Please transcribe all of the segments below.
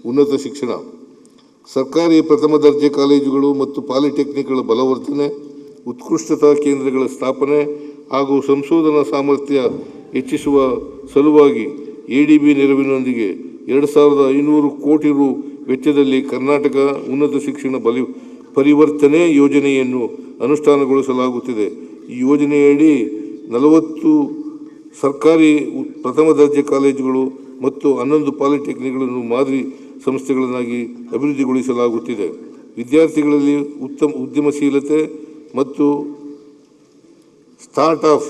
ಉನ್ನತ ಶಿಕ್ಷಣ, ಸರ್ಕಾರಿ ಪ್ರಥಮ ದರ್ಜೆ ಕಾಲೇಜುಗಳು ಮತ್ತು ಪಾಲಿಟೆಕ್ನಿಕ್ಗಳ ಬಲವರ್ಧನೆ, ಉತ್ಕೃಷ್ಟತಾ ಕೇಂದ್ರಗಳ ಸ್ಥಾಪನೆ ಹಾಗೂ ಸಂಶೋಧನಾ ಸಾಮರ್ಥ್ಯ ಹೆಚ್ಚಿಸುವ ಸಲುವಾಗಿ ADB ನೆರವಿನೊಂದಿಗೆ 2500 ಕೋಟಿ ರು ವೆಚ್ಚದಲ್ಲಿ ಕರ್ನಾಟಕ ಉನ್ನತ ಶಿಕ್ಷಣ ಪರಿವರ್ತನೆ ಯೋಜನೆಯನ್ನು ಅನುಷ್ಠಾನಗೊಳಿಸಲಾಗುತ್ತಿದೆ. ಈ ಯೋಜನೆಯಡಿ 40 ಸರ್ಕಾರಿ ಪ್ರಥಮ ದರ್ಜೆ ಕಾಲೇಜುಗಳು ಮತ್ತು 11 ಪಾಲಿಟೆಕ್ನಿಕ್ಗಳನ್ನು ಮಾದರಿ ಸಂಸ್ಥೆಗಳನ್ನಾಗಿ ಅಭಿವೃದ್ಧಿಗೊಳಿಸಲಾಗುತ್ತಿದೆ. ವಿದ್ಯಾರ್ಥಿಗಳಲ್ಲಿ ಉತ್ತಮ ಉದ್ಯಮಶೀಲತೆ ಮತ್ತು ಸ್ಟಾರ್ಟ್ ಅಪ್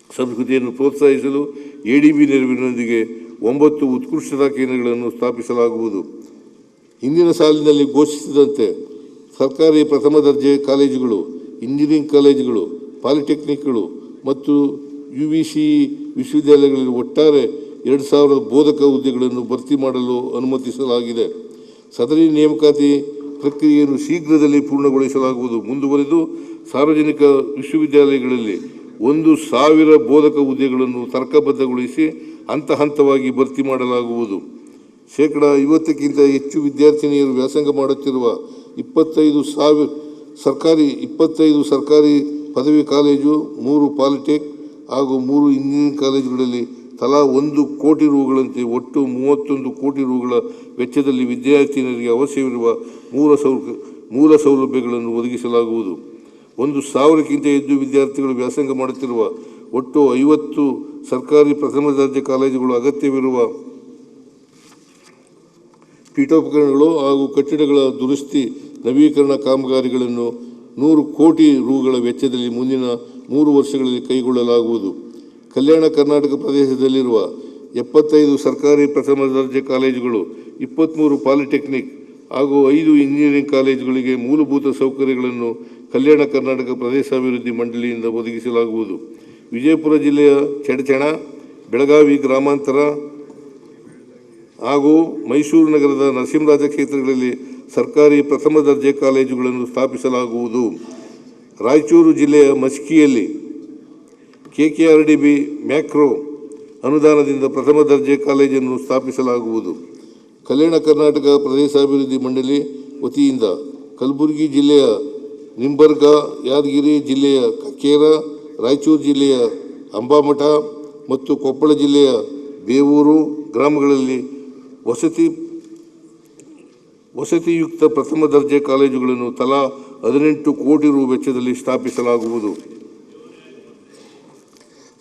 ಸಂಸ್ಕೃತಿಯನ್ನು ಪ್ರೋತ್ಸಾಹಿಸಲು ADB ನೆರವಿನೊಂದಿಗೆ 9 ಉತ್ಕೃಷ್ಟತಾ ಕೇಂದ್ರಗಳನ್ನು ಸ್ಥಾಪಿಸಲಾಗುವುದು. ಹಿಂದಿನ ಸಾಲಿನಲ್ಲಿ ಘೋಷಿಸಿದಂತೆ ಸರ್ಕಾರಿ ಪ್ರಥಮ ದರ್ಜೆ ಕಾಲೇಜುಗಳು, ಇಂಜಿನಿಯರಿಂಗ್ ಕಾಲೇಜುಗಳು, ಪಾಲಿಟೆಕ್ನಿಕ್ಗಳು ಮತ್ತು UVC ವಿಶ್ವವಿದ್ಯಾಲಯಗಳಲ್ಲಿ ಒಟ್ಟಾರೆ 2000 ಬೋಧಕ ಹುದ್ದೆಗಳನ್ನು ಭರ್ತಿ ಮಾಡಲು ಅನುಮತಿಸಲಾಗಿದೆ. ಸದರಿ ನೇಮಕಾತಿ ಪ್ರಕ್ರಿಯೆಯನ್ನು ಶೀಘ್ರದಲ್ಲಿ ಪೂರ್ಣಗೊಳಿಸಲಾಗುವುದು. ಮುಂದುವರೆದು ಸಾರ್ವಜನಿಕ ವಿಶ್ವವಿದ್ಯಾಲಯಗಳಲ್ಲಿ 1000 ಬೋಧಕ ಹುದ್ದೆಗಳನ್ನು ತರ್ಕಬದ್ಧಗೊಳಿಸಿ ಹಂತವಾಗಿ ಭರ್ತಿ ಮಾಡಲಾಗುವುದು. 50% ಹೆಚ್ಚು ವಿದ್ಯಾರ್ಥಿನಿಯರು ವ್ಯಾಸಂಗ ಮಾಡುತ್ತಿರುವ 25 ಸರ್ಕಾರಿ ಪದವಿ ಕಾಲೇಜು, 3 ಪಾಲಿಟೆಕ್ ಹಾಗೂ 3 ಇಂಜಿನಿಯರಿಂಗ್ ಕಾಲೇಜುಗಳಲ್ಲಿ ತಲಾ 1 ಕೋಟಿ ರುಗಳಂತೆ ಒಟ್ಟು 31 ಕೋಟಿ ರುಗಳ ವೆಚ್ಚದಲ್ಲಿ ವಿದ್ಯಾರ್ಥಿನಿಯರಿಗೆ ಅವಶ್ಯವಿರುವ ಮೂಲ ಸೌಲಭ್ಯಗಳನ್ನು ಒದಗಿಸಲಾಗುವುದು. 1000ಕ್ಕಿಂತ ಹೆಚ್ಚು ವಿದ್ಯಾರ್ಥಿಗಳು ವ್ಯಾಸಂಗ ಮಾಡುತ್ತಿರುವ ಒಟ್ಟು 50 ಸರ್ಕಾರಿ ಪ್ರಥಮ ದರ್ಜೆ ಕಾಲೇಜುಗಳು ಅಗತ್ಯವಿರುವ ಪೀಠೋಪಕರಣಗಳು ಹಾಗೂ ಕಟ್ಟಡಗಳ ದುರಸ್ತಿ ನವೀಕರಣ ಕಾಮಗಾರಿಗಳನ್ನು 100 ಕೋಟಿ ರುಗಳ ವೆಚ್ಚದಲ್ಲಿ ಮುಂದಿನ 3 ವರ್ಷಗಳಲ್ಲಿ ಕೈಗೊಳ್ಳಲಾಗುವುದು. ಕಲ್ಯಾಣ ಕರ್ನಾಟಕ ಪ್ರದೇಶದಲ್ಲಿರುವ 75 ಸರ್ಕಾರಿ ಪ್ರಥಮ ದರ್ಜೆ ಕಾಲೇಜುಗಳು, 23 ಪಾಲಿಟೆಕ್ನಿಕ್ ಹಾಗೂ 5 ಇಂಜಿನಿಯರಿಂಗ್ ಕಾಲೇಜುಗಳಿಗೆ ಮೂಲಭೂತ ಸೌಕರ್ಯಗಳನ್ನು ಕಲ್ಯಾಣ ಕರ್ನಾಟಕ ಪ್ರದೇಶಾಭಿವೃದ್ಧಿ ಮಂಡಳಿಯಿಂದ ಒದಗಿಸಲಾಗುವುದು. ವಿಜಯಪುರ ಜಿಲ್ಲೆಯ ಚಡಚಣ, ಬೆಳಗಾವಿ ಗ್ರಾಮಾಂತರ ಹಾಗೂ ಮೈಸೂರು ನಗರದ ನರಸಿಂಹರಾಜ ಕ್ಷೇತ್ರಗಳಲ್ಲಿ ಸರ್ಕಾರಿ ಪ್ರಥಮ ದರ್ಜೆ ಕಾಲೇಜುಗಳನ್ನು ಸ್ಥಾಪಿಸಲಾಗುವುದು. ರಾಯಚೂರು ಜಿಲ್ಲೆಯ ಮಸ್ಕಿಯಲ್ಲಿ KKRDB ಮ್ಯಾಕ್ರೋ ಅನುದಾನದಿಂದ ಪ್ರಥಮ ದರ್ಜೆ ಕಾಲೇಜನ್ನು ಸ್ಥಾಪಿಸಲಾಗುವುದು. ಕಲ್ಯಾಣ ಕರ್ನಾಟಕ ಪ್ರದೇಶಾಭಿವೃದ್ಧಿ ಮಂಡಳಿ ವತಿಯಿಂದ ಕಲಬುರಗಿ ಜಿಲ್ಲೆಯ ನಿಂಬರ್ಗ, ಯಾದಗಿರಿ ಜಿಲ್ಲೆಯ ಕಕ್ಕೇರ, ರಾಯಚೂರು ಜಿಲ್ಲೆಯ ಅಂಬಾಮಠ ಮತ್ತು ಕೊಪ್ಪಳ ಜಿಲ್ಲೆಯ ಬೇವೂರು ಗ್ರಾಮಗಳಲ್ಲಿ ವಸತಿಯುಕ್ತ ಪ್ರಥಮ ದರ್ಜೆ ಕಾಲೇಜುಗಳನ್ನು ತಲಾ 18 ಕೋಟಿ ರು ವೆಚ್ಚದಲ್ಲಿ ಸ್ಥಾಪಿಸಲಾಗುವುದು.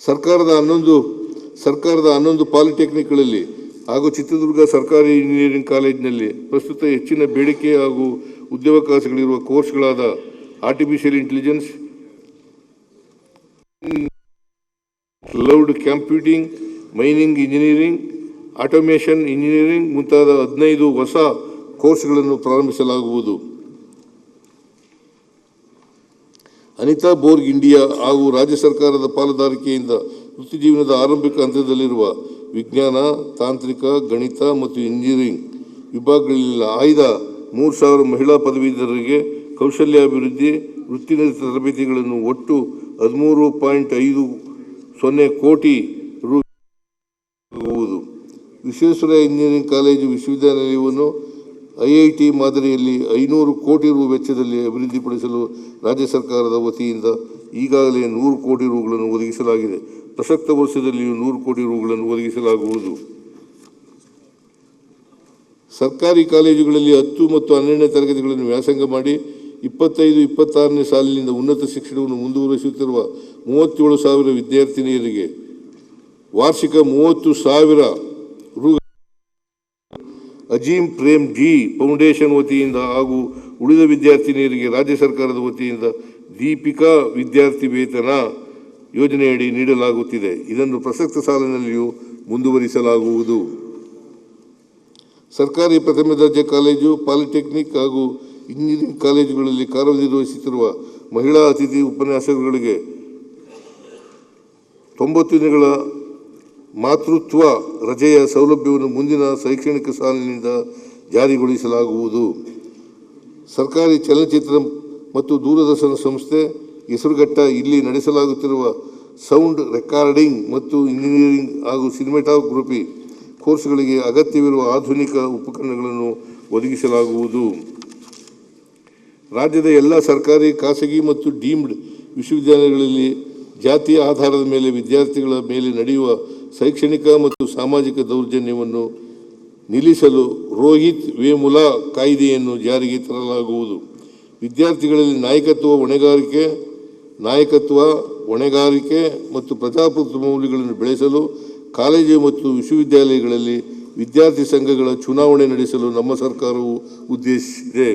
ಸರ್ಕಾರದ 11 ಪಾಲಿಟೆಕ್ನಿಕ್ಗಳಲ್ಲಿ ಹಾಗೂ ಚಿತ್ರದುರ್ಗ ಸರ್ಕಾರಿ ಇಂಜಿನಿಯರಿಂಗ್ ಕಾಲೇಜಿನಲ್ಲಿ ಪ್ರಸ್ತುತ ಹೆಚ್ಚಿನ ಬೇಡಿಕೆ ಹಾಗೂ ಉದ್ಯೋಗಾವಕಾಶಗಳಿರುವ ಕೋರ್ಸ್ಗಳಾದ artificial intelligence, cloud computing, mining engineering, automation engineering ಮುಂತಾದ 15 ಹೊಸ ಕೋರ್ಸ್ಗಳನ್ನು ಪ್ರಾರಂಭಿಸಲಾಗುವುದು. ಅನಿತಾ ಬೋರ್ಗ್ ಇಂಡಿಯಾ ಹಾಗೂ ರಾಜ್ಯ ಸರ್ಕಾರದ ಪಾಲುದಾರಿಕೆಯಿಂದ ವೃತ್ತಿಜೀವನದ ಆರಂಭಿಕ ಹಂತದಲ್ಲಿರುವ ವಿಜ್ಞಾನ, ತಾಂತ್ರಿಕ, ಗಣಿತ ಮತ್ತು ಇಂಜಿನಿಯರಿಂಗ್ ವಿಭಾಗಗಳಲ್ಲಿ ಆಯ್ದ 3000 ಮಹಿಳಾ ಪದವೀಧರರಿಗೆ ಕೌಶಲ್ಯಾಭಿವೃದ್ಧಿ ವೃತ್ತಿನಿರತ ತರಬೇತಿಗಳನ್ನು ಒಟ್ಟು 13.50 ಕೋಟಿ ರು. ವಿಶ್ವೇಶ್ವರಯ್ಯ ಇಂಜಿನಿಯರಿಂಗ್ ಕಾಲೇಜು ವಿಶ್ವವಿದ್ಯಾನಿಲಯವನ್ನು IIT ಮಾದರಿಯಲ್ಲಿ 500 ಕೋಟಿ ರು ವೆಚ್ಚದಲ್ಲಿ ಅಭಿವೃದ್ಧಿಪಡಿಸಲು ರಾಜ್ಯ ಸರ್ಕಾರದ ವತಿಯಿಂದ ಈಗಾಗಲೇ 100 ಕೋಟಿ ರುಗಳನ್ನು ಒದಗಿಸಲಾಗಿದೆ. ಪ್ರಸಕ್ತ ವರ್ಷದಲ್ಲಿಯೂ 100 ಕೋಟಿ ರುಗಳನ್ನು ಒದಗಿಸಲಾಗುವುದು. ಸರ್ಕಾರಿ ಕಾಲೇಜುಗಳಲ್ಲಿ 10 ಮತ್ತು 12ನೇ ತರಗತಿಗಳನ್ನು ವ್ಯಾಸಂಗ ಮಾಡಿ 25-26ನೇ ಸಾಲಿನಿಂದ ಉನ್ನತ ಶಿಕ್ಷಣವನ್ನು ಮುಂದುವರಿಸುತ್ತಿರುವ 37,000 ವಿದ್ಯಾರ್ಥಿನಿಯರಿಗೆ ವಾರ್ಷಿಕ 30,000 ರು ಅಜೀಂ ಪ್ರೇಮ್ ಜಿ ಫೌಂಡೇಶನ್ ವತಿಯಿಂದ ಹಾಗೂ ಉಳಿದ ವಿದ್ಯಾರ್ಥಿನಿಯರಿಗೆ ರಾಜ್ಯ ಸರ್ಕಾರದ ವತಿಯಿಂದ ದೀಪಿಕಾ ವಿದ್ಯಾರ್ಥಿ ವೇತನ ಯೋಜನೆಯಡಿ ನೀಡಲಾಗುತ್ತಿದೆ. ಇದನ್ನು ಪ್ರಸಕ್ತ ಸಾಲಿನಲ್ಲಿಯೂ ಮುಂದುವರಿಸಲಾಗುವುದು. ಸರ್ಕಾರಿ ಪ್ರಥಮ ದರ್ಜೆ ಕಾಲೇಜು, ಪಾಲಿಟೆಕ್ನಿಕ್ ಹಾಗೂ ಇಂಜಿನಿಯರಿಂಗ್ ಕಾಲೇಜುಗಳಲ್ಲಿ ಕಾರ್ಯನಿರ್ವಹಿಸುತ್ತಿರುವ ಮಹಿಳಾ ಅತಿಥಿ ಉಪನ್ಯಾಸಕರಿಗೆ 90 ದಿನಗಳ ಮಾತೃತ್ವ ರಜೆಯ ಸೌಲಭ್ಯವನ್ನು ಮುಂದಿನ ಶೈಕ್ಷಣಿಕ ಸಾಲಿನಿಂದ ಜಾರಿಗೊಳಿಸಲಾಗುವುದು. ಸರ್ಕಾರಿ ಚಲನಚಿತ್ರ ಮತ್ತು ದೂರದರ್ಶನ ಸಂಸ್ಥೆ ಹೆಸರುಘಟ್ಟ ಇಲ್ಲಿ ನಡೆಸಲಾಗುತ್ತಿರುವ ಸೌಂಡ್ ರೆಕಾರ್ಡಿಂಗ್ ಮತ್ತು ಇಂಜಿನಿಯರಿಂಗ್ ಹಾಗೂ ಸಿನಿಮಾಟೋಗ್ರಫಿ ಕೋರ್ಸ್ಗಳಿಗೆ ಅಗತ್ಯವಿರುವ ಆಧುನಿಕ ಉಪಕರಣಗಳನ್ನು ಒದಗಿಸಲಾಗುವುದು. ರಾಜ್ಯದ ಎಲ್ಲ ಸರ್ಕಾರಿ, ಖಾಸಗಿ ಮತ್ತು ಡೀಮ್ಡ್ ವಿಶ್ವವಿದ್ಯಾಲಯಗಳಲ್ಲಿ ಜಾತಿಯ ಆಧಾರದ ಮೇಲೆ ವಿದ್ಯಾರ್ಥಿಗಳ ಮೇಲೆ ನಡೆಯುವ ಶೈಕ್ಷಣಿಕ ಮತ್ತು ಸಾಮಾಜಿಕ ದೌರ್ಜನ್ಯವನ್ನು ನಿಲ್ಲಿಸಲು ರೋಹಿತ್ ವೇಮುಲಾ ಕಾಯ್ದೆಯನ್ನು ಜಾರಿಗೆ ತರಲಾಗುವುದು. ವಿದ್ಯಾರ್ಥಿಗಳಲ್ಲಿ ನಾಯಕತ್ವ, ಹೊಣೆಗಾರಿಕೆ ಮತ್ತು ಪ್ರಜಾಪ್ರಭುತ್ವ ಮೌಲ್ಯಗಳನ್ನು ಬೆಳೆಸಲು ಕಾಲೇಜು ಮತ್ತು ವಿಶ್ವವಿದ್ಯಾಲಯಗಳಲ್ಲಿ ವಿದ್ಯಾರ್ಥಿ ಸಂಘಗಳ ಚುನಾವಣೆ ನಡೆಸಲು ನಮ್ಮ ಸರ್ಕಾರವು ಉದ್ದೇಶಿಸಿದೆ.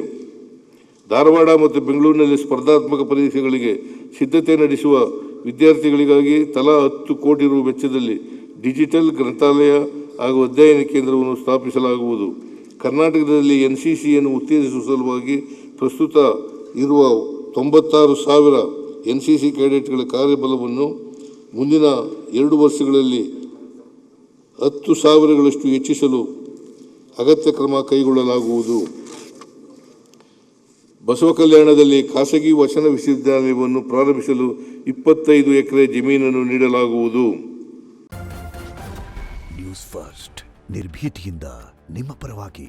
ಧಾರವಾಡ ಮತ್ತು ಬೆಂಗಳೂರಿನಲ್ಲಿ ಸ್ಪರ್ಧಾತ್ಮಕ ಪರೀಕ್ಷೆಗಳಿಗೆ ಸಿದ್ಧತೆ ನಡೆಸುವ ವಿದ್ಯಾರ್ಥಿಗಳಿಗಾಗಿ ತಲಾ 10 ಕೋಟಿ ರು ವೆಚ್ಚದಲ್ಲಿ ಡಿಜಿಟಲ್ ಗ್ರಂಥಾಲಯ ಹಾಗೂ ಅಧ್ಯಯನ ಕೇಂದ್ರವನ್ನು ಸ್ಥಾಪಿಸಲಾಗುವುದು. ಕರ್ನಾಟಕದಲ್ಲಿ NCCಯನ್ನು ಉತ್ತೇಜಿಸುವ ಸಲುವಾಗಿ ಪ್ರಸ್ತುತ ಇರುವ 96,000 NCC ಕ್ಯಾಡೆಟ್ಗಳ ಕಾರ್ಯಬಲವನ್ನು ಮುಂದಿನ 2 ವರ್ಷಗಳಲ್ಲಿ 10,000ಗಳಷ್ಟು ಹೆಚ್ಚಿಸಲು ಅಗತ್ಯ ಕ್ರಮ ಕೈಗೊಳ್ಳಲಾಗುವುದು. ಬಸವಕಲ್ಯಾಣದಲ್ಲಿ ಖಾಸಗಿ ವಚನ ವಿಶ್ವವಿದ್ಯಾಲಯವನ್ನು ಪ್ರಾರಂಭಿಸಲು 25 ಎಕರೆ ಜಮೀನನ್ನು ನೀಡಲಾಗುವುದು. ನ್ಯೂಸ್ ಫಸ್ಟ್ ನಿರ್ಭೀತಿಯಿಂದ ನಿಮ್ಮ ಪರವಾಗಿ.